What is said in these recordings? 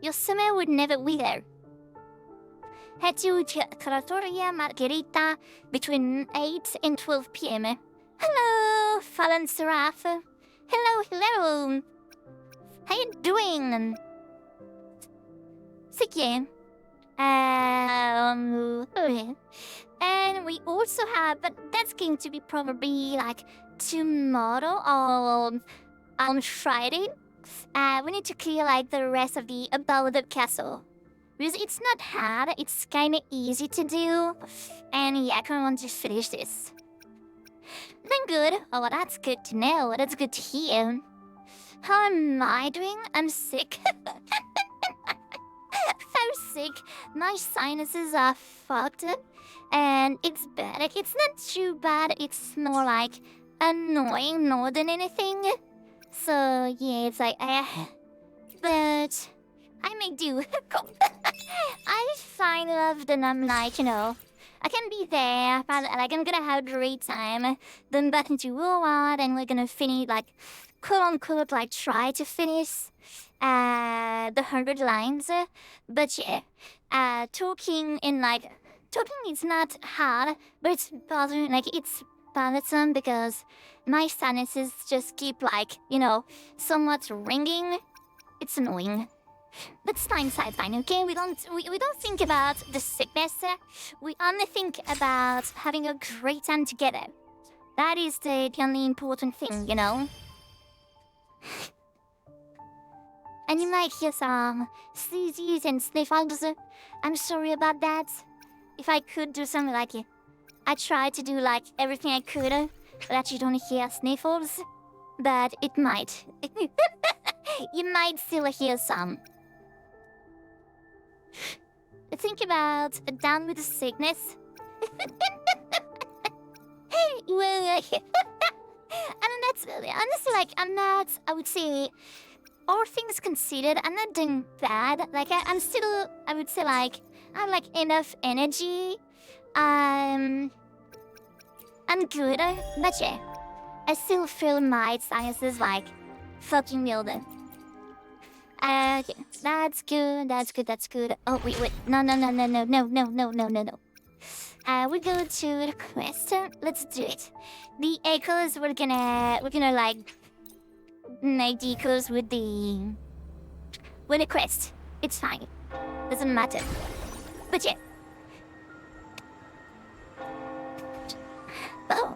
Your summer would never wither. Head to Trattoria Margherita between 8 and 12 p.m. Hello, Fallen Seraph. Hello. How you doing? Sick. And we also have, but that's going to be probably like tomorrow or on Friday. We need to clear like the rest of the above the castle. Because it's not hard, it's kinda easy to do. And yeah, I kinda want to finish this. Then good. Oh, that's good to know. That's good to hear. How am I doing? I'm sick. I'm sick. My sinuses are fucked. And it's bad. Like, it's not too bad. It's more like annoying more than anything. So, yeah, it's like, but I make do. I find love, then I'm like, I can be there, but like I'm gonna have a great time. Then back into World War, and we're gonna finish, like, quote unquote, like try to finish the 100 lines. But yeah, talking is not hard, but it's bothering, like it's bothersome because my sinuses just keep like, somewhat ringing. It's annoying. That's fine, okay? We don't think about the sickness. We only think about having a great time together. That is the only important thing, And you might hear some sneezes and sniffles. I'm sorry about that. If I could do something like it, I tried to do like everything I could that you don't hear sniffles, but it might. You might still hear some. Think about down with the sickness. Well, and that's honestly, like, I'm not, I would say, all things considered, I'm not doing bad. Like, I'm still, I would say, like, I have like enough energy. I'm good, but yeah, I still feel my sinuses like fucking mildew. Okay, that's good. Oh, wait. No. We go to the quest. Let's do it. The echoes, we're gonna like make the echoes with the quest. It's fine. Doesn't matter. But yeah. Oh,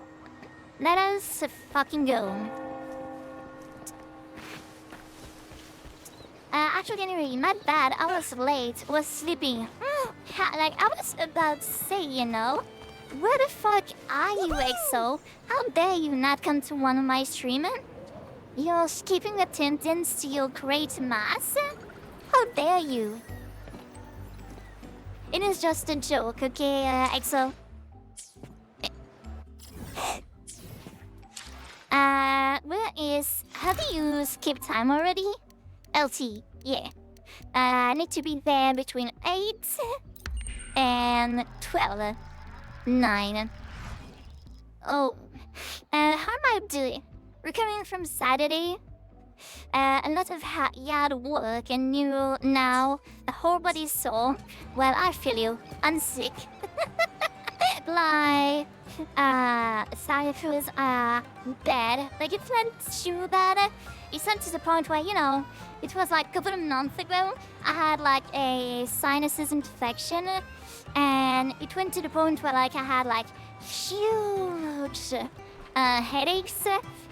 let us fucking go. Actually, anyway, my bad. I was late. Was sleeping. Like, I was about to say, where the fuck are you, EXO? How dare you not come to one of my streams? You're skipping attendance to your great mass? How dare you? It is just a joke, okay, EXO? Have you skipped time already? LT, yeah. I need to be there between 8 and 12. 9. Oh, how am I doing? Recovering from Saturday. A lot of hard work and now the whole body sore. Well, I feel you. I'm sick. Like, cyphers are bad. Like, it's not too bad. It's not to the point where, it was like a couple of months ago, I had like a sinuses infection, and it went to the point where like I had like huge headaches.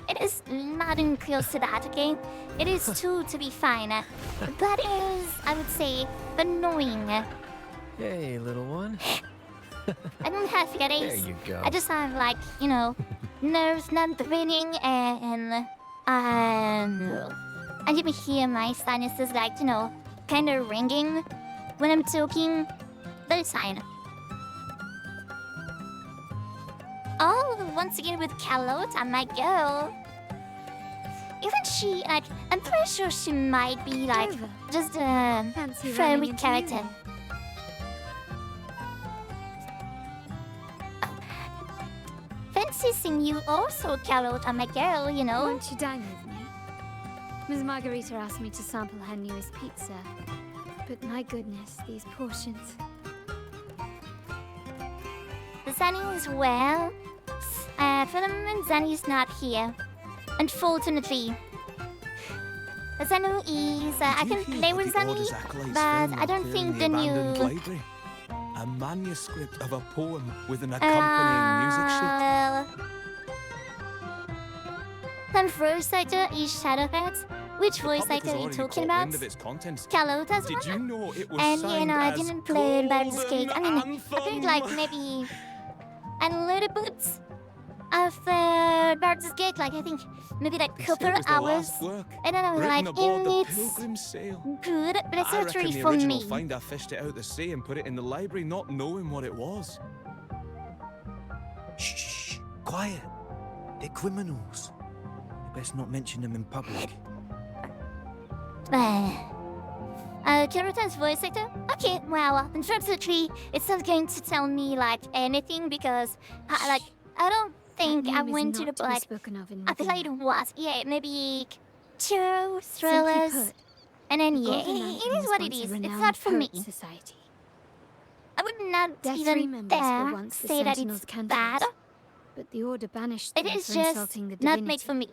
It is not even close to that, okay? It is too to be fine. But it is, I would say, annoying. Hey, little one. I don't have headaches. There you go. I just have like, nerves not breathing and I even hear my sinuses like, kind of ringing when I'm talking. But it's fine. Oh, once again with Carlotta, my girl. Even she, like, I'm pretty sure she might be like just a favorite character. Fancy seeing you also, Carlotta, my girl, Won't you dine with me? Ms. Margarita asked me to sample her newest pizza. But my goodness, these portions. Zanny is well. For the moment, Zanny's not here. Unfortunately. Zanu is... I can play with Zanny, but I don't think the new... Library? A manuscript of a poem with an accompanying music sheet. The voice actor is Shadowheart. Which voice actor are you talking about? Carlota's Did you know it was and you know, I signed didn't as play Baldur's Golden Gate. I mean, I think Anthem? like maybe a little bit after Baldur's Gate, like I think maybe like They couple said it was the hours. last work, I don't know, written like aboard the it's Pilgrim Sail. good, but it's I not reckon really the for original me. finder fished it out the sea and put it in the library, not knowing what it was. Shh, quiet. They're criminals. You best not mention them in public. Kirutan's voice actor? Okay, well, unfortunately, it's not going to tell me, like, anything because, I don't think I went to the, like, I played what? Yeah, maybe 2 thrillers, Put, and then, the yeah, Golden it Anthem is was what it once a is. It's renowned not for me. poet society. I would not Their 3 even members were dare once the say that Sentinel's it's cantors, bad. but the Order banished It them is for just insulting the not divinity. made for me.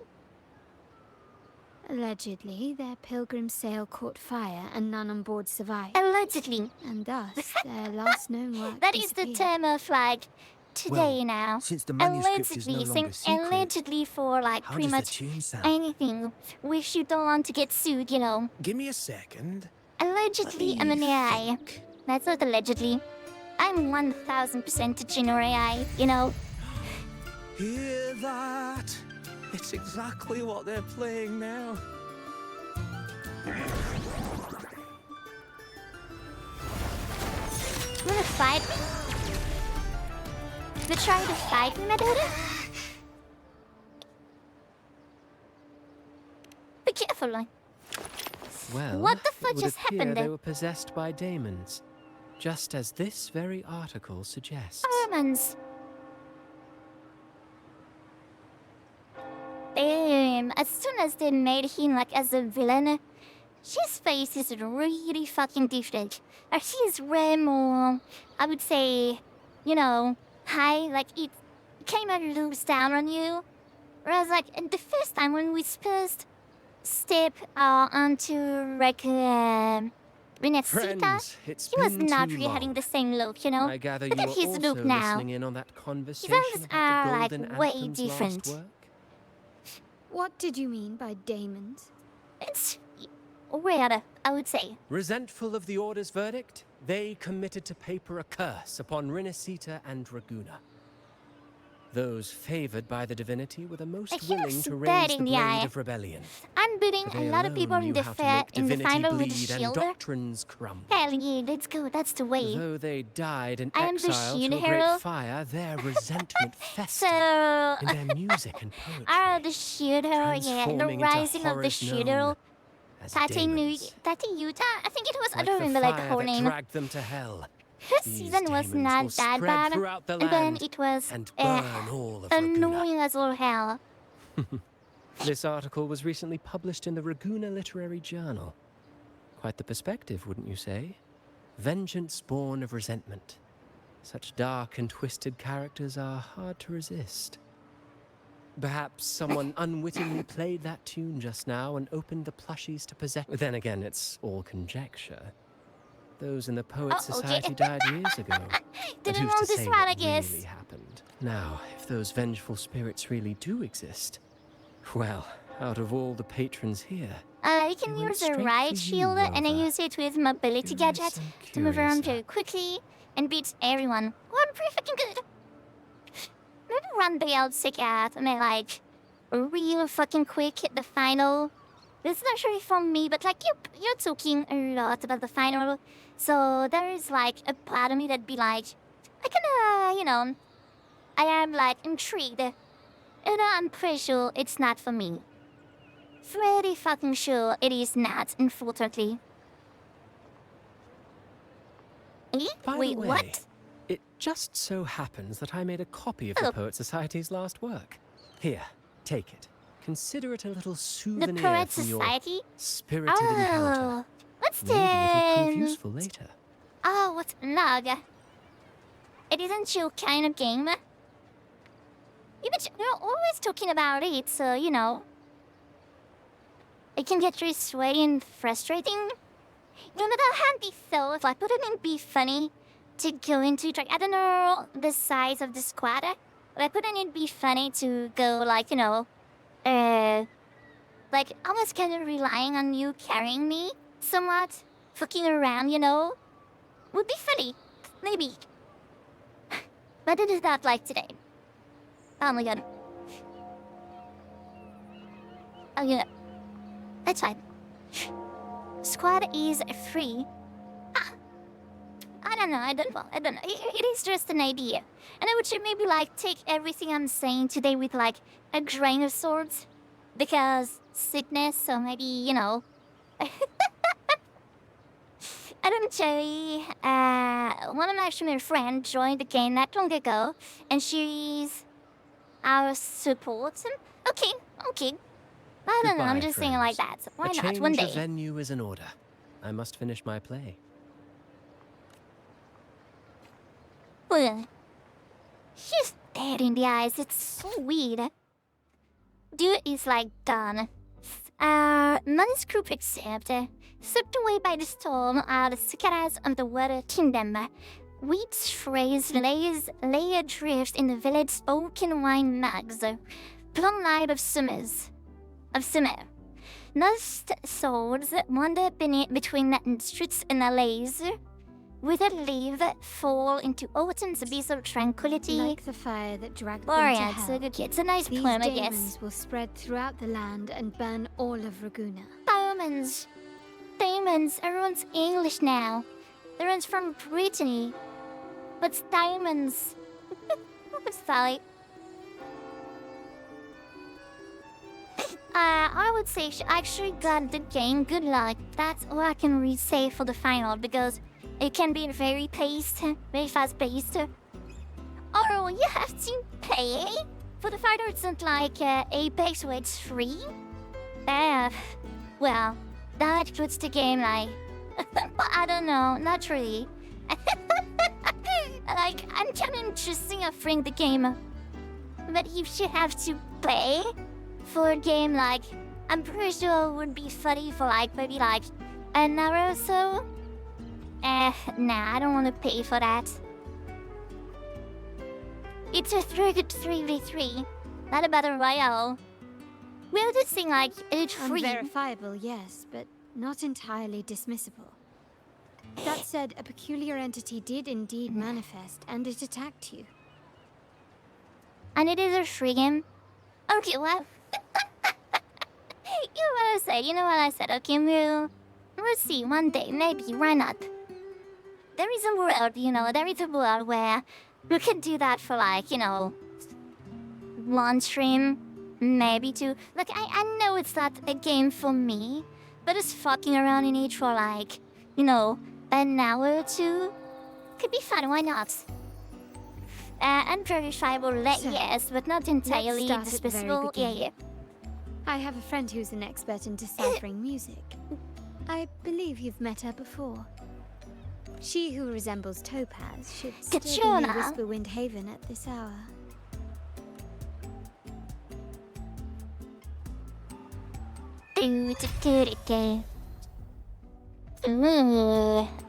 Allegedly, their pilgrim sail caught fire and none on board survived. Allegedly. And thus, their last known work That is the disappeared. term of, like, today Well, now. since the manuscript is no Allegedly, longer secret, allegedly for, like, how pretty does the much tune sound? anything. Wish you don't want to get sued, you know. Give me a second. Allegedly, I'm an AI. That's not allegedly. I'm 1000% a general AI, you know. Hear that? It's exactly what they're playing now. You wanna fight me? You trying to fight me, my daughter? Be careful, like. Well, What the fuck it would just appear happened they there? were possessed by Daemons, just as this very article suggests. Daemons. Damn, as soon as they made him like as a villain, his face is really fucking different. He's way more, I would say, you know, high, like it came and looks down on you. Whereas like the first time when we first step onto like Renacita, Friends, it's he was been not too really having long. the same look, you know? I gather Look you at were his also look now. listening in on that conversation eyes about are, the like, Golden way Anthem's different. last work? What did you mean by Daemons? It's weird, I would say. Resentful of the Order's verdict, they committed to paper a curse upon Renacita and Draguna. Those favored by the divinity were the most He willing was to dead raise in the the blade eye. of rebellion. I'm beating For a they lot of people alone in knew the how to make in the divinity final with bleed and shield. doctrines crumble. Hell yeah, let's go. That's the way. Though they died in I am the exile to shield a hero. great fire, their resentment festered So, in their music and poetry. the shield hero, yeah, the transforming into rising of the horrors shield known hero. as Tate Daemons. Yuta? I think it was, I Like don't the remember like the fire whole that name. dragged them to hell. First These season was demons not will that spread bad, throughout the and then land it was and burn all of Raguna. annoying as all hell. This article was recently published in the Raguna Literary Journal. Quite the perspective, wouldn't you say? Vengeance born of resentment. Such dark and twisted characters are hard to resist. Perhaps someone unwittingly played that tune just now and opened the plushies to possess. Then again, it's all conjecture. Those in the Poets Oh, okay. Society died years ago. But Didn't who's know to this say right, I what guess. really happened? Now, if those vengeful spirits really do exist, well, out of all the patrons here, You can They went use a straight ride for you, shield and I Rover. use it with mobility Curious gadget and to move around curiouser. very quickly and beat everyone. Oh, I'm pretty fucking good. Maybe one day I'll check out, I mean, like, real fucking quick at the final. It's not sure for me, but like you're talking a lot about the final, so there is like a part of me that'd be like, I kinda, you know, I am like intrigued. And I'm pretty sure it's not for me. Pretty fucking sure it is not, unfortunately. Eh? By Wait, the way, what? it just so happens that I made a copy of Oh. the Poet Society's last work. Here, take it. Consider it a little The souvenir Poet from your Society? spirited encounter. Oh, let's Maybe it'll prove then later. Oh, what's lag? It isn't your kind of game. Yeah, but you're always talking about it, so you know. It can get really sweaty and frustrating. You know, that handy though, like, wouldn't it be funny to go into, like, I don't know the size of the squad, like, wouldn't it be funny to go, like, you know, like, I was kind of relying on you carrying me somewhat, fucking around, you know? Would be funny, maybe. But it is not like today. Oh my god. Oh yeah. That's fine. Squad is free. Ah. I don't know, I don't know. It is just an idea. And I would maybe like take everything I'm saying today with like a grain of salt. Because sickness, so maybe, you know. I don't know, Cherry. One of my friend joined the game not long ago, and she's our support. Okay. I don't know, I'm Goodbye, just saying it like friends. that. Why A not? change One of day. venue is in order. I must finish my play. Well, she's dead in the eyes. It's so weird. Dude is like done. Manuscript except swept away by the storm are the cicadas of the water kingdom. Wheat's phrase lay adrift in the village spoken wine mugs. Plum light of summer. Lost souls wander between the streets and alleys. Withered leaves fall into autumn's abyssal tranquility. Like the fire that dragged them Boring, to it's hell, it's a nice these poem, I Daemons guess. will spread throughout the land and burn all of Raguna. Daemons. Everyone's English now. Everyone's from Brittany. What's diamonds? Sorry. I would say she actually got the game. Good luck. That's all I can really say for the final because it can be very fast paced. Or you have to pay for the fighter. It's not like Apex where it's free. Well, that puts the game like I don't know, not really. Like I'm kind of interesting offering the game, but if you have to pay for a game, like I'm pretty sure it would be funny for like maybe like an hour or so. Nah, I don't want to pay for that. It's a 3v3, not a battle royale. We're just saying like it's free. Unverifiable, yes, but not entirely dismissible. That said, a peculiar entity did indeed manifest, and it attacked you. And it is a free game. Okay, well, you know what I said. Okay, we'll see one day, maybe. Why not? There is a world, you know. There is a world where we could do that for like, you know, one stream, maybe two. Look, I know it's not a game for me, but just fucking around in it for like, you know, an hour or two could be fun. Why not? Unverifiable, So, yes, but not entirely start at the very dismissible. Yeah, beginning. yeah. I have a friend who's an expert in deciphering music. I believe you've met her before. She who resembles Topaz should still be Ciaccona. near Whisperwind Haven at this hour.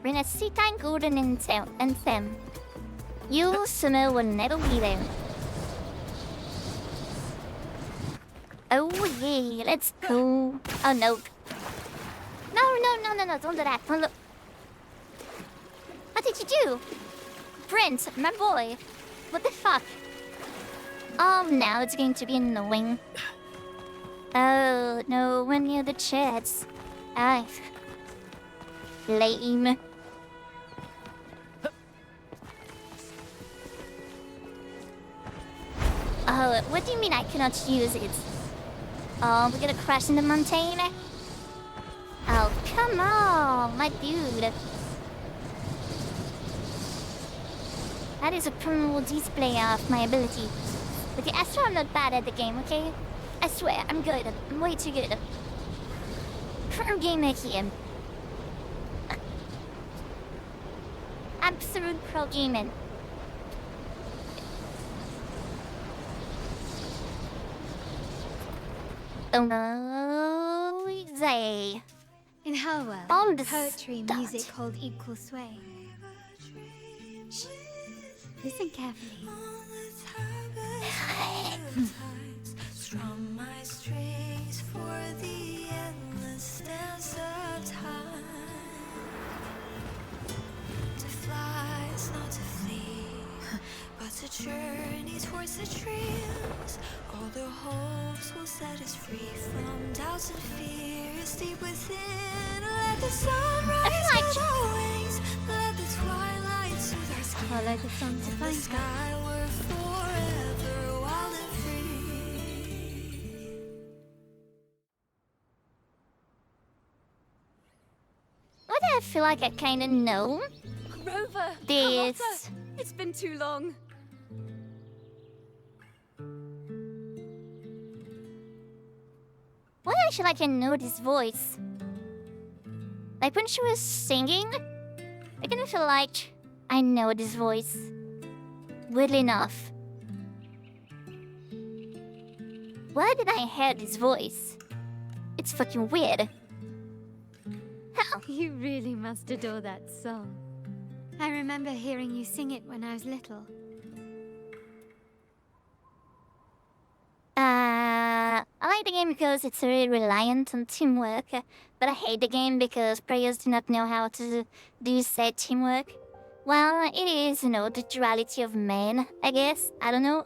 Renacita and Golden and Sam. You, Summer, will never be there. Oh yeah, let's go. Oh no. No, don't do that. Don't look. What did you do? Prince, my boy. What the fuck? Oh, now it's going to be annoying. Oh, no one near the chats. Ah, lame. Oh, what do you mean I cannot use it? Oh, we're gonna crash in the mountain? Oh, come on, my dude. That is a criminal display of my ability. Okay, I swear I'm not bad at the game, okay? I swear, I'm good. I'm way too good. Pro gamer here. absolute pro gaming. Oh, they. In her world, All the poetry and stuff. music hold equal sway. Shh. Listen carefully. Strum my strings for the endless dance of time. To fly is not to flee, but to journey towards the dreams. All the hopes will set us free from doubts and fears deep within. Let the sunrise like- on our wings. Let the twilight soothe our skin. Follow the song to In the find her. sky we're forever wild and free. What I feel like I kind of know Rover! this. Carlotta, it's been too long. What I feel like I know this voice. Like when she was singing, I kind of feel like I know this voice. Weirdly enough. Why did I hear this voice? It's fucking weird. How? You really must adore that song. I remember hearing you sing it when I was little. I like the game because it's very reliant on teamwork, but I hate the game because players do not know how to do said teamwork. Well, it is, the duality of men, I guess. I don't know.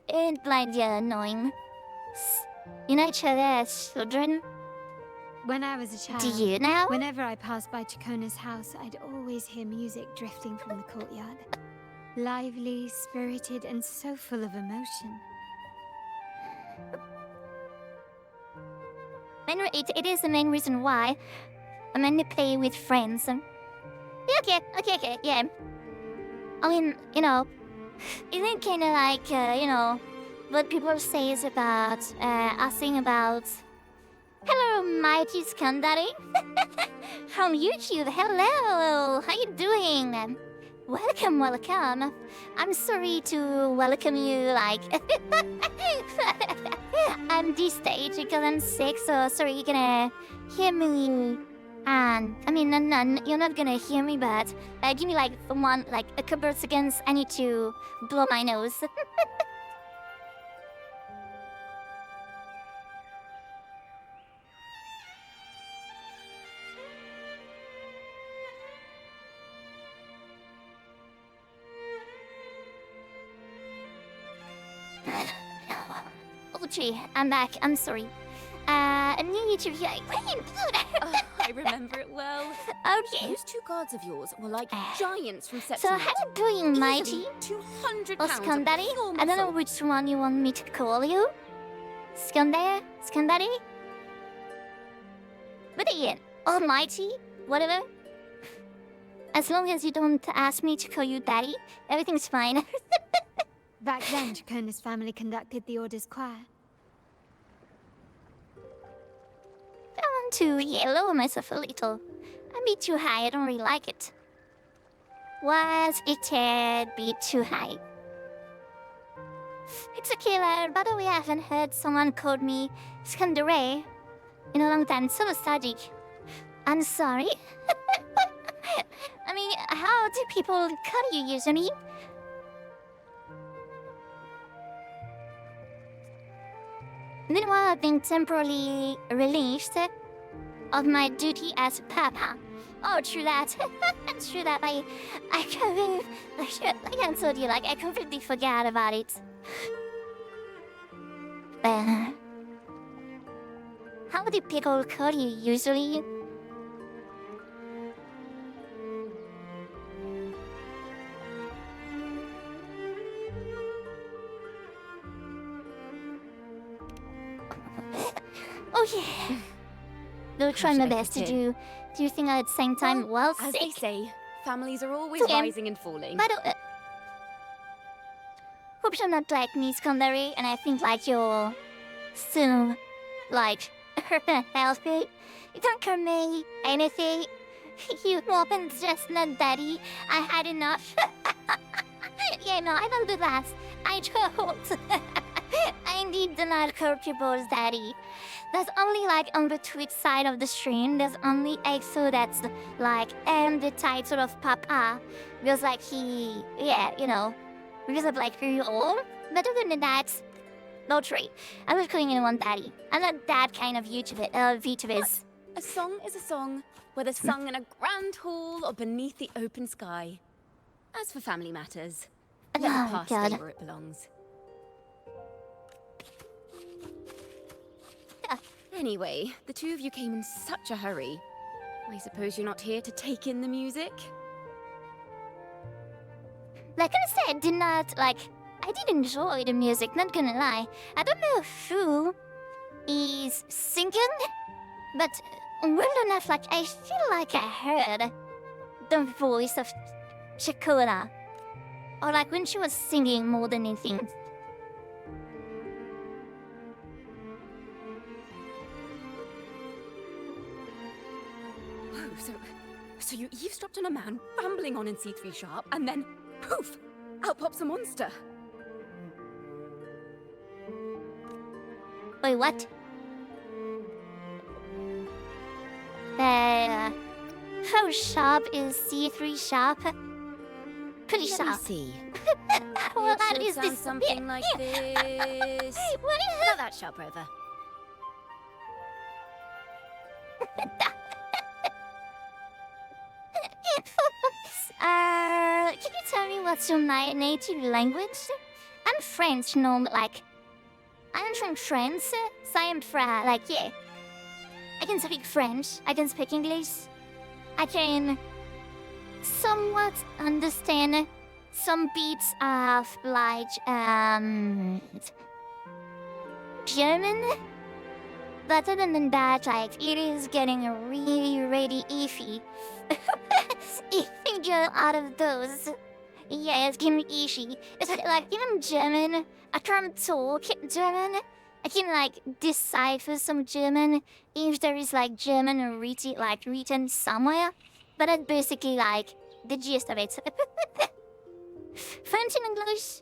It's like they're annoying. You know each other as children? When I was a child, Do you now? whenever I passed by Ciaccona's house, I'd always hear music drifting from the courtyard. Lively, spirited, and so full of emotion. It is the main reason why I mainly play with friends. Yeah, okay, yeah. I mean, isn't it kind of like, what people say is about, asking about, hello, mighty Skandari. From YouTube, hello, how you doing? Welcome. I'm sorry to welcome you, I'm this stage because I'm sick, so sorry you're gonna hear me. And you're not gonna hear me, but give me a couple of seconds. I need to blow my nose. Oh, gee, I'm back. I'm sorry. I need to hear. I remember it well. Okay. Those two guards of yours were like giants from So September. how you doing, mighty? 200 Or pounds of Skandari? pure I don't know muscle. which one you want me to call you. Skandari? But again, almighty, whatever. As long as you don't ask me to call you daddy, everything's fine. Back then, Ciaccona's family conducted the Order's choir. I want to lower myself a little. I'm a bit too high, I don't really like it. Was a tad bit too high. It's a killer. By the way, I haven't heard someone called me Skandare in a long time. So nostalgic. I'm sorry. I mean, how do people call you usually? Meanwhile, I've been temporarily released of my duty as Papa. Oh, true that. True that. I told you, I completely forgot about it. How do people call you usually? Oh yeah. Will try How my should I best to put it? do your thing at the same time while As sick. they say, families are always Okay. rising and falling. But hope you're not like me, Skandari, and I think you're still healthy. You don't call me anything. You opened chestnut, Daddy. I had enough. Yeah, no, I don't do that. I don't. I indeed do not curb your balls, Daddy. There's only like on the Twitch side of the stream, there's only Exo that's like the title of Papa. Because like because of like who you are. But other than that, no tree. I'm not calling anyone Daddy. I'm not that kind of VTubers. A song is a song, whether sung in a grand hall or beneath the open sky. As for family matters, let the Oh, past God. stay where it belongs. Anyway, the two of you came in such a hurry. I suppose you're not here to take in the music? Like I said, I did enjoy the music, not gonna lie. I don't know who is singing, but well enough, like, I feel like I heard the voice of Ciaccona. Or like when she was singing more than anything. Whoa, so you eavesdropped on a man rambling on in C3 Sharp, and then, poof, out pops a monster. Wait, what? How sharp is C3 Sharp? Pretty Let me sharp. see. Well, It that should is sound this. something like this. What is About that sharp, Rover. Can you tell me what's your native language? I'm French, no, like, I'm from France, so I'm yeah. I can speak French, I can speak English, I can somewhat understand some bits of, like, German. But other than that, like, it is getting really, really iffy. Iffy girl out of those. Yeah, it's getting iffy. It's like, even German, I can't talk German. I can, like, decipher some German if there is, like, German written somewhere. But that's basically, like, the gist of it. French and English,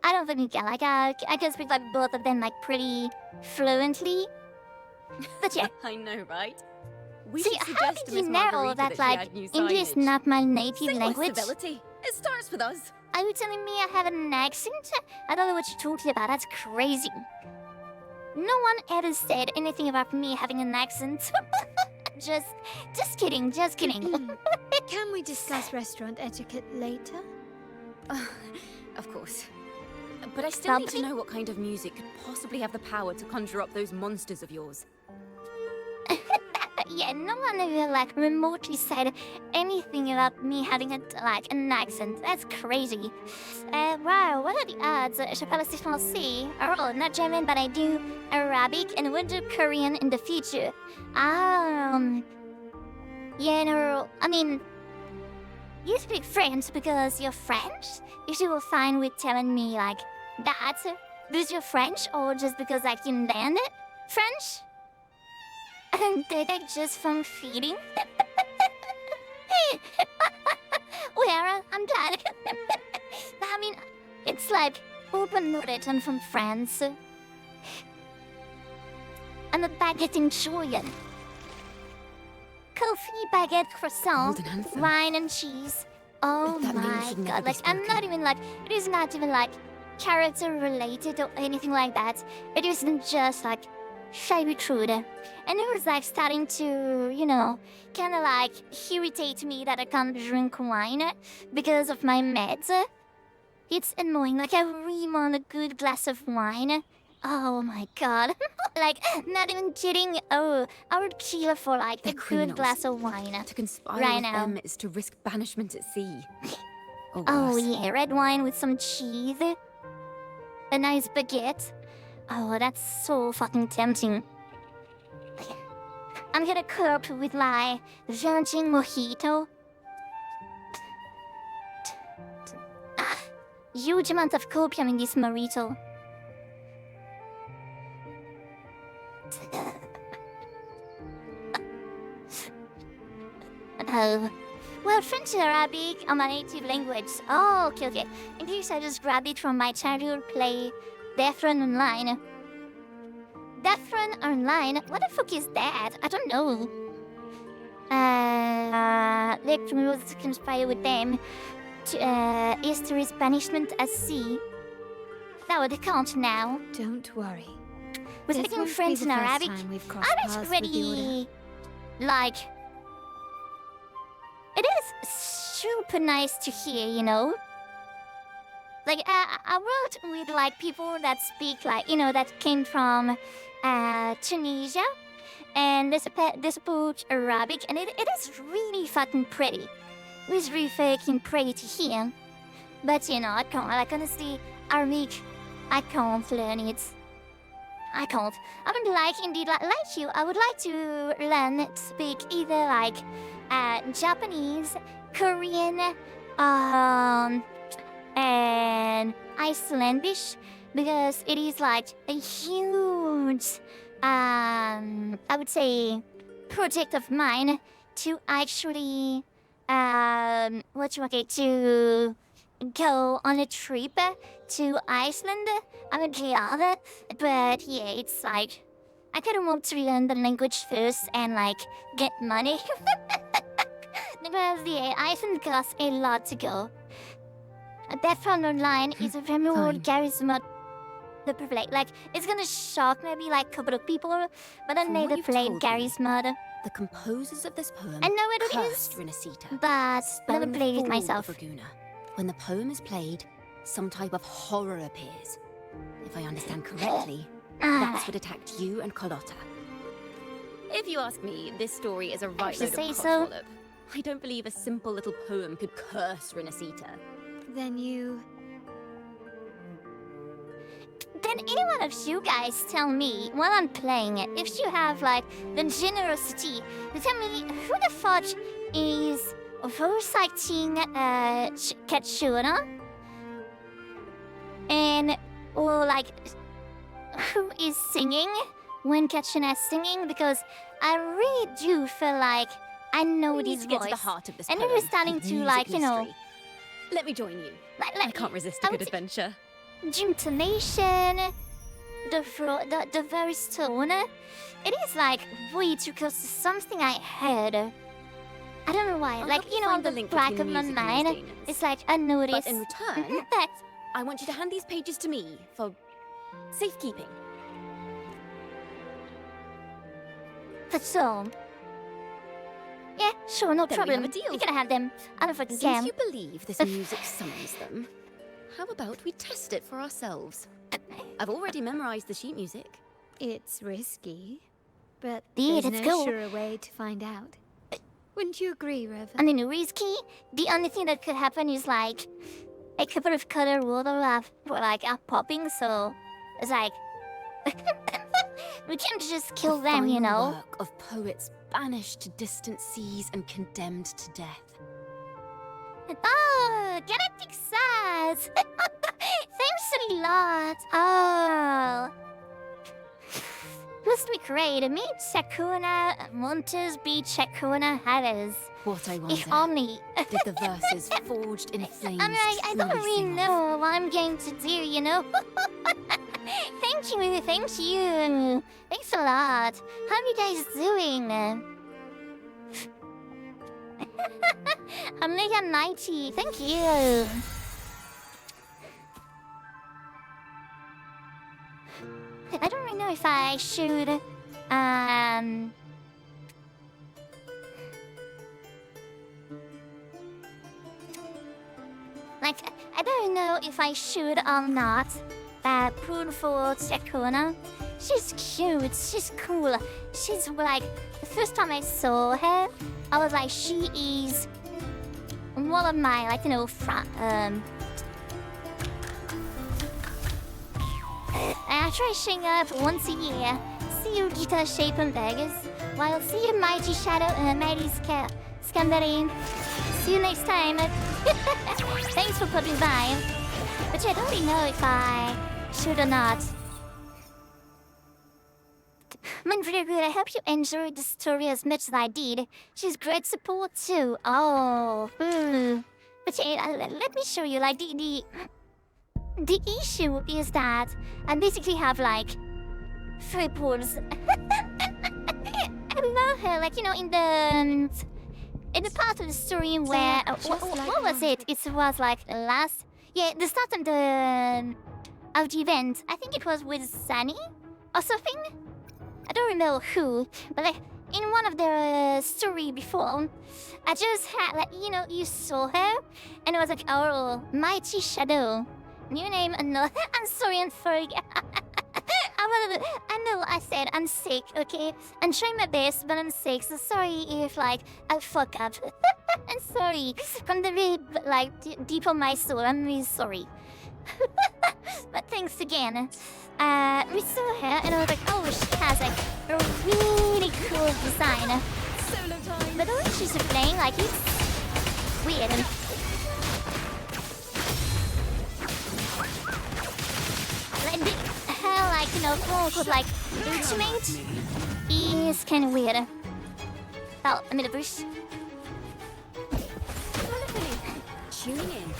I don't think I can speak, like, both of them, like, pretty fluently. But yeah. I know, right? We See, should how suggest did to you Miss know Margarita that, she like, had new English is signage. not my native Sing with language? civility. It starts with us. Are you telling me I have an accent? I don't know what you're talking about. That's crazy. No one ever said anything about me having an accent. just kidding, just kidding. Can we discuss restaurant etiquette later? Of course. But I still need to Probably. know what kind of music could possibly have the power to conjure up those monsters of yours. Yeah, no one ever, like, remotely said anything about me having an accent. That's crazy. Wow, what are the odds? Je parle aussi français. Oh, not German, but I do Arabic and would do Korean in the future. Yeah, no, I mean, you speak French because you're French? If you were fine with telling me, like, that, because you're French, or just because, like, you learned it? French? And did I just from feeding? Well, I'm glad. I mean, it's like open written from France. And a baguette in Julian. Coffee, baguette, croissant, Golden anthem. wine and cheese. Oh That name my should never god, be like, I'm not spoken. even like, it is not even like character related or anything like that. It isn't just like shabby crude. And it was like starting to, you know, kind of like irritate me that I can't drink wine because of my meds. It's annoying. Like, I really want a good glass of wine. Oh my god. Like, not even kidding. Oh, I would kill for like They're a good criminals. glass of wine. To conspire Right with now. them is to risk banishment at sea. Or Oh worse. yeah, red wine with some cheese. A nice baguette. Oh, that's so fucking tempting. I'm gonna cope with my virgin mojito. Huge amount of copium in this mojito. Oh. Well, French and Arabic are my native language. Oh, okay. English I just grabbed it from my childhood play, Death Run Online. Death Run Online? What the fuck is that? I don't know. Electrons to conspire with them. History's banishment at sea. That would count now. Don't worry. Was This speaking won't be French the and first Arabic. time we've crossed I paths was with the Order. already like. It is super nice to hear, you know. Like I worked with like people that speak like that came from Tunisia, and they spoke Arabic, and it is really fucking pretty. It was really fucking pretty to hear. But I can't. Like honestly, Arabic, I can't learn it. I can't. I would like, indeed, like you, I would like to learn to speak either like Japanese, Korean, and Icelandic, because it is like a huge, I would say, project of mine to actually, to go on a trip to Iceland. I'm glad, but yeah, it's like I kind of want to learn the language first and like get money because yeah, Iceland costs a lot to go. Death Run Online is a very more Fine. charisma. The play, like it's gonna shock maybe like a couple of people, but I From what never you've played told me, Gary's Murder. The composers of this poem I know what it cursed is, Rinascita, but never spelling the played it fall myself. of Raguna. When the poem is played, some type of horror appears. If I understand correctly, that's what attacked you and Carlotta. If you ask me, this story is a right should load say of so. codswallop. I don't believe a simple little poem could curse Rinascita. Then you... Then any one of you guys tell me while I'm playing it, if you have like the generosity to tell me who the fudge is reciting Ciaccona, and or like who is singing when Ciaccona is singing, because I really do feel like I know We need this to get voice. to the heart of this And poem. it was starting and to, music like, mystery. Let me join you. like I can't resist I a good would say- adventure. the intonation, the very tone, it is like way too close to something I heard. I don't know why. I'll like help you on find the the link back between of the my music and mind, these demons. it's like I noticed But in return, that I want you to hand these pages to me for safekeeping. the song. Yeah, sure, no Then we problem. have a deal. We can have them. I don't fucking Since care. you believe this music summons them, how about we test it for ourselves? I've already memorized the sheet music. It's risky, but Yeah, there's let's no go. surer way to find out. Wouldn't you agree, Rev? And then risky. The only thing that could happen is like a couple of color water are popping. So it's like we can't just kill The them, you final know. work of poets banished to distant seas and condemned to death. Oh, galactic size. Thanks a lot. Oh. Must be great. Me, Ciaccona, Montes be Ciaccona Havers. What I If wonder, only. did the verses forged in flames I'm like, I don't truly really sing of? know what I'm going to do, you know? Thank you. Thanks a lot. How are you guys doing? I'm Mega 90. Thank you. I don't really know if I should, like, I don't know if I should or not, pull for Ciaccona. She's cute, she's cool. She's like, the first time I saw her, I was like, she is one of my, like, I try showing up once a year. See you, guitar shapen beggars. While see you, mighty shadow, mighty Scandarine. See you next time. Thanks for popping by. But I don't really know if I should or not. I'm very good. I hope you enjoyed the story as much as I did. She's great support too. Oh, but let me show you. Like the issue is that I basically have like 3 pools. I love her. Like in the part of the story where what was it? It was like the last the start of the event. I think it was with Sunny or something. I don't remember who, but like in one of the story before, I just had like you saw her, and it was like, oh, mighty shadow, new name another. I'm sorry, I'm sorry. I know I said I'm sick, okay? I'm trying my best, but I'm sick, so sorry if like I fuck up. I'm sorry from the very deep of my soul. I'm really sorry. But thanks again. We saw her and I was like, oh, she has like a really cool design. Solo time. But the way she's playing, like, it's weird. Like, her, like, quote-unquote, like, ultimate is kind of weird. Oh, I'm in the bush. Tune in.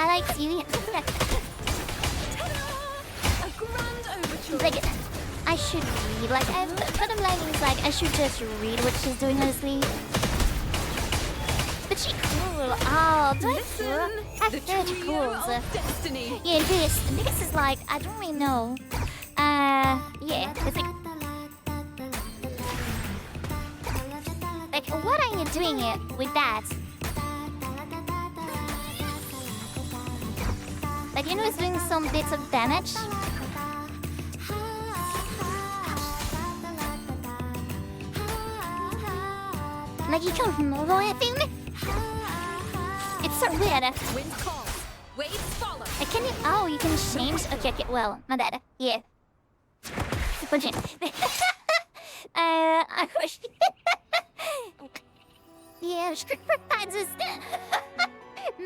I like you. A grand overture. Like, I should read. Like, bottom line is like I should just read what she's doing, honestly. But she cool. Oh, do I cool? I have 30 cools. Destiny. Yeah, this is like I don't really know. Yeah, it's like what are you doing with that? Like, it's doing some bits of damage. Like, you can't move or anything. It's so weird. Wind calls. Waves follow. Can you? Oh, you can change. Okay, well, my bad. Yeah. I wish. Yeah, I just.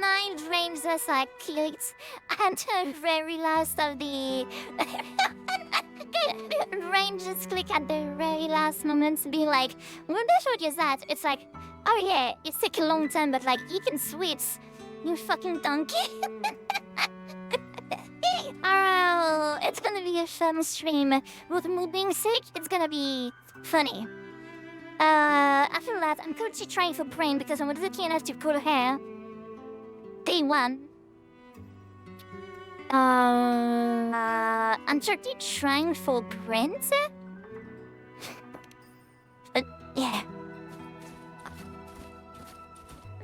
Mind range as I clicked and the very last of the range just click at the very last moment to be like, what the fuck is that? It's like, oh yeah, it took a long time, but like you can switch, you fucking donkey. Oh, it's gonna be a fun stream. With the mood being sick, it's gonna be funny. I feel that I'm currently trying for brain because I'm lucky enough to pull hair. Day 1. I'm certainly trying for Brent. But yeah.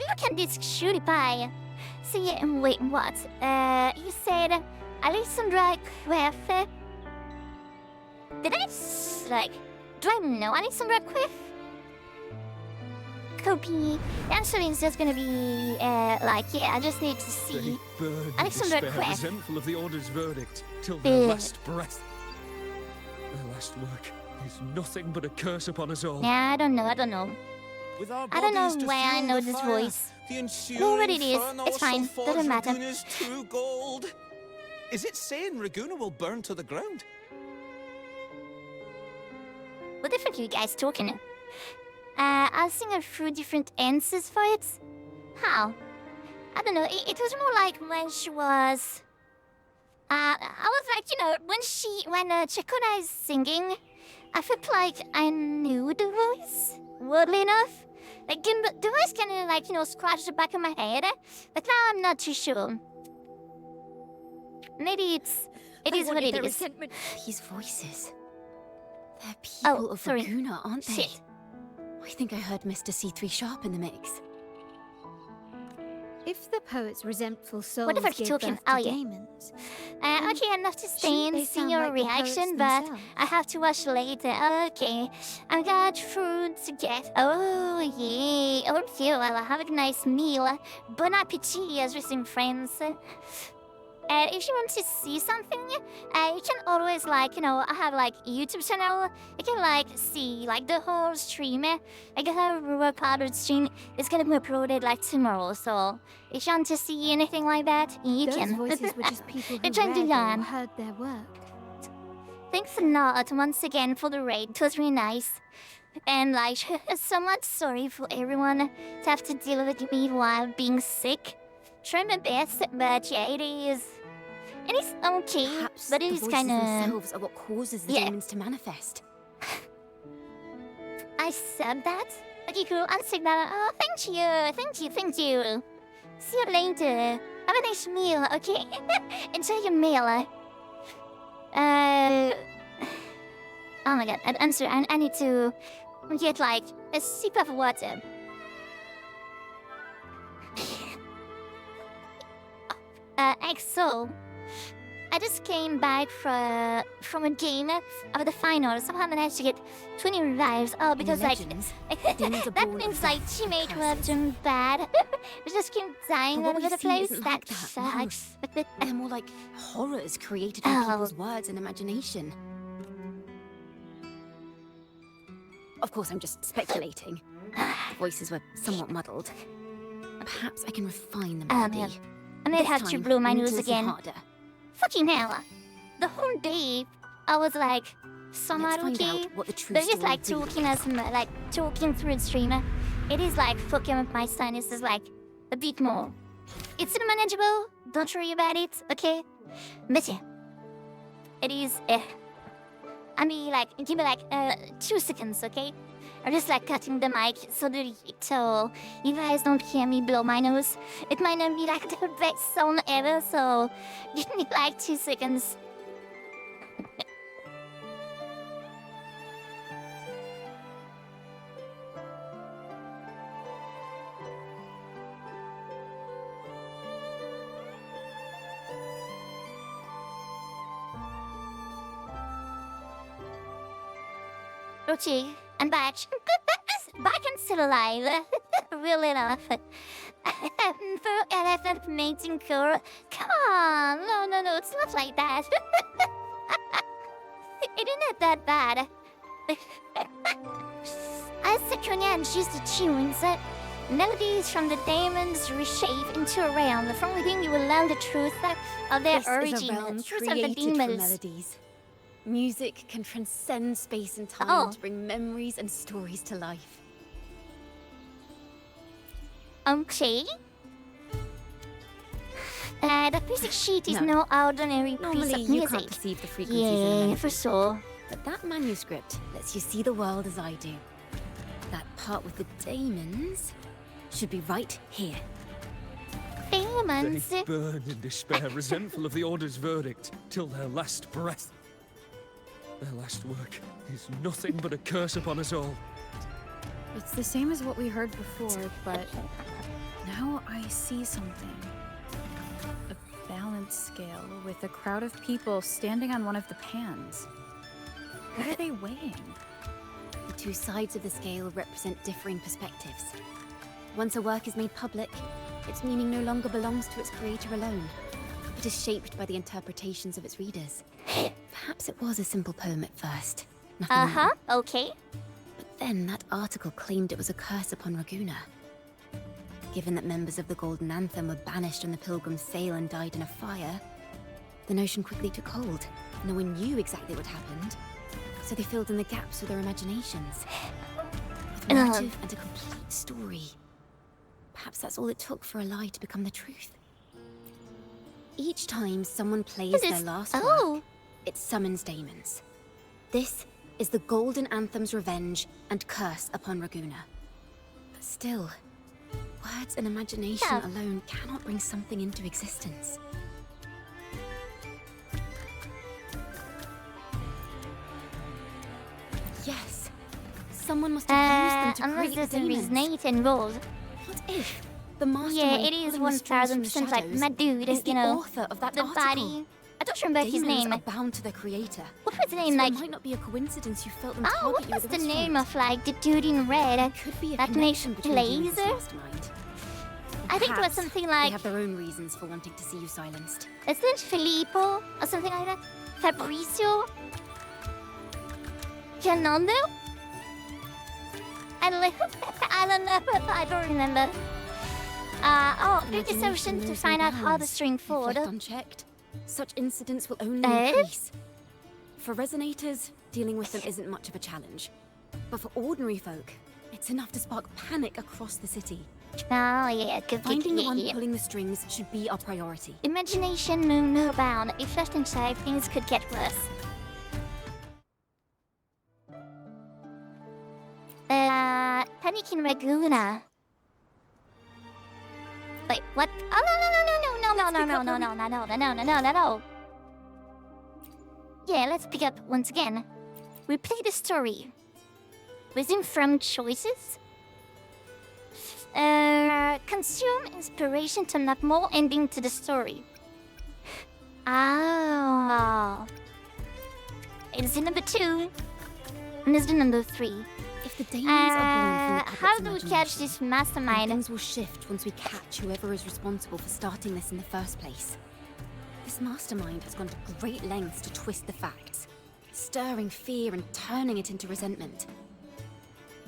Look at this cutie pie. So yeah, wait, what? You said Alexandra Queff. Did I do I know Alexandra Queff? Copy. The answer is just gonna be I just need to see. Alexandra Queff. Resentful of the Order's verdict till their last breath. Their last work is nothing but a curse upon us all. Yeah, I don't know. With our I don't know bodies to why I fuel know the this fire, voice. The ensuing Know what it is. furnace It's fine. shall Doesn't forge matter. Raguna's true gold. Is it saying Raguna will burn to the ground? What the fuck are you guys talking? I'll sing her through different answers for it. How? I don't know. It was more like when she was. I was like, when Ciaccona is singing, I felt like I knew the voice, weirdly enough. Like, the voice kind of scratched the back of my head. But now I'm not too sure. Maybe it is what it is. Resentment. These voices. They're people of sorry. Raguna, aren't they? Shit. I think I heard Mr. C3 Sharp in the mix. If the poet's resentful souls What the fuck are you gave talking? birth to Oh, yeah. Daemons, Okay, enough to stay shouldn't they and see sound your like the reaction, poets but themselves? I have to watch later. Okay, I've got food to get. Oh, yeah. Okay, well, I'll have a nice meal. Bon appetit, as we sing friends. And if you want to see something, you can always like, I have like YouTube channel. You can like see like the whole stream. Like the whole recorded stream is gonna be uploaded like tomorrow. So if you want to see anything like that, you Those can. voices were just people who It's trying to read learn. or heard their work. Thanks a lot once again for the raid. It was really nice. And like, so much sorry for everyone to have to deal with me while being sick. Try my best, but yeah, it is okay, Perhaps but it the is voices kind of. themselves are what causes the Yeah. demons to manifest. I said that. Okay, cool. I'll take that. Oh, thank you. See you later. Have a nice meal, okay? Enjoy your meal. Oh my god, I'm sorry. I need to get like a sip of water. So I just came back from a game of the finals. Somehow managed to get 20 lives. Oh, because like Legends, demons are that born means of like death teammates and were curses. doing bad. We just keep dying But all what over the we've seen place. isn't That like that, no. sucks. They're more like horrors created by Oh. people's words and imagination. Of course, I'm just speculating. The voices were somewhat muddled. Perhaps I can refine the melody. man. I may This have to time, blow my I need nose to listen again. harder. Fucking hell. The whole day I was like somewhat Let's find okay. out what the true But just story like really talking is. like talking through the streamer, it is like fucking up my sinuses like a bit more. It's still manageable. Don't worry about it, okay? But yeah, it is. I mean, like give me like 2 seconds, okay? I'm just like cutting the mic so you guys don't hear me blow my nose. It might not be like the best sound ever, so give me like 2 seconds. Okay, I'm back. Back and still alive. Real enough. For elephant mating girl. Come on. No, it's not like that. It isn't that bad. As Ciaccona and choose the tunes, melodies from the Daemons reshape into a realm from within you will learn the truth of their This origin. is a realm The truth of the created from Daemons. melodies. Music can transcend space and time Oh. to bring memories and stories to life. Okay. The music sheet is No. no ordinary piece Normally, of you music. can't perceive the frequencies in a Yeah, melody, for sure. but that manuscript lets you see the world as I do. That part with the Daemons should be right here. Daemons. They burn in despair, resentful of the Order's verdict, till their last breath. Their last work is nothing but a curse upon us all. It's the same as what we heard before, but now I see something. A balance scale with a crowd of people standing on one of the pans. What are they weighing? The two sides of the scale represent differing perspectives. Once a work is made public, its meaning no longer belongs to its creator alone. It is shaped by the interpretations of its readers. Perhaps it was a simple poem at first. Nothing more. Okay. But then that article claimed it was a curse upon Raguna. Given that members of the Golden Anthem were banished on the Pilgrim's Sail and died in a fire, the notion quickly took hold. No one knew exactly what happened, so they filled in the gaps with their imaginations. With motive and a complete story. Perhaps that's all it took for a lie to become the truth. Each time someone plays their last work, it summons Daemons. This is the Golden Anthem's revenge and curse upon Raguna. But still, words and imagination alone cannot bring something into existence. Yes, someone must have used them to Unless create there's the a Daemons. resonate involved. What if the mastermind Yeah, it is pulling the strings from the 1000% like shadows my dude, is the you know. author of that The article? body. I don't remember his Daemons name. are bound to their creator. What was the name So like? it might not be a coincidence you felt them Oh, target what you was with the a name restaurant. of like the dude in red? Could be a that makes connection between you and this laser? mastermind. I think it was Perhaps something they like, have their own reasons for wanting to see you silenced. isn't it Filippo or something like that? Fabrizio? Fernando? I don't know. I don't remember. It is sufficient to find out how the string If forward. left unchecked, such incidents will only Eh? increase. For resonators, dealing with them isn't much of a challenge. But for ordinary folk, it's enough to spark panic across the city. Oh, yeah, good. Finding the one pulling the strings should be our priority. Imagination knew no bound. If left unchecked, things could get worse. Panic in Laguna. Wait, what? Oh, no. Yeah, let's pick up once again. Replay the story. Wisdom from choices? Consume inspiration to unlock more ending to the story. Oh. It's the number 2. And it's the number 3. If the Daemons are born from the How puppet's do we catch imagination, this then mastermind? things will shift once we catch whoever is responsible for starting this in the first place. This mastermind has gone to great lengths to twist the facts, stirring fear and turning it into resentment.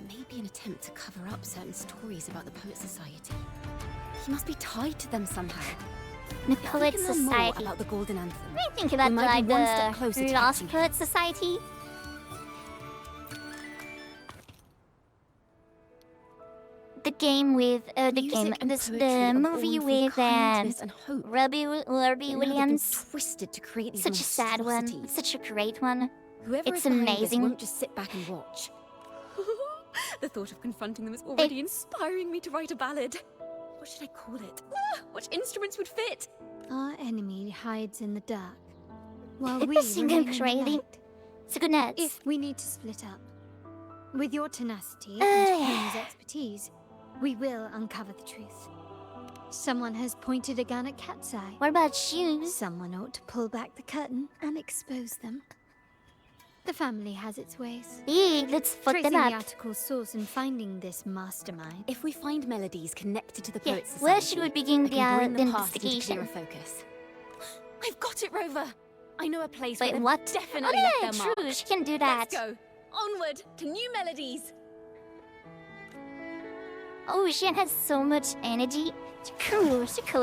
Maybe an attempt to cover up certain stories about the Poet Society. He must be tied to them somehow. The If we Poet can learn more Society. about the Golden Anthem, I think about we might like be one step closer the to Lost catching him. Poet Society. The game with Music and this poetry the are movie born from with kindness and hope. Robbie But now they've been Williams. twisted to create these Such a sad one. monstrosities. Such a great one. Whoever It's is behind this amazing. won't just sit back and watch. The thought of confronting them is already inspiring me to write a ballad. What should I call it? Which instruments would fit? Our enemy hides in the dark, while It we was singing remain in the crazy. light. It's a good night. If we need to split up, with your tenacity Oh, and yeah. Hume's expertise, we will uncover the truth. Someone has pointed a gun at Cat's Eye. What about shoes? Someone ought to pull back the curtain and expose them. The family has its ways. Yeah, let's fuck Tracing them the up. article's source and finding this mastermind. If we find melodies connected to the Yeah, Poet Society, where should we begin I the, can bring the past into investigation? clearer focus. I've got it, Rover! I know a place Wait, where they've what? definitely Oh, left yeah, their mark. true. She can do that. Let's go! Onward to new melodies! Oh, she has so much energy. It's cool. She's cool.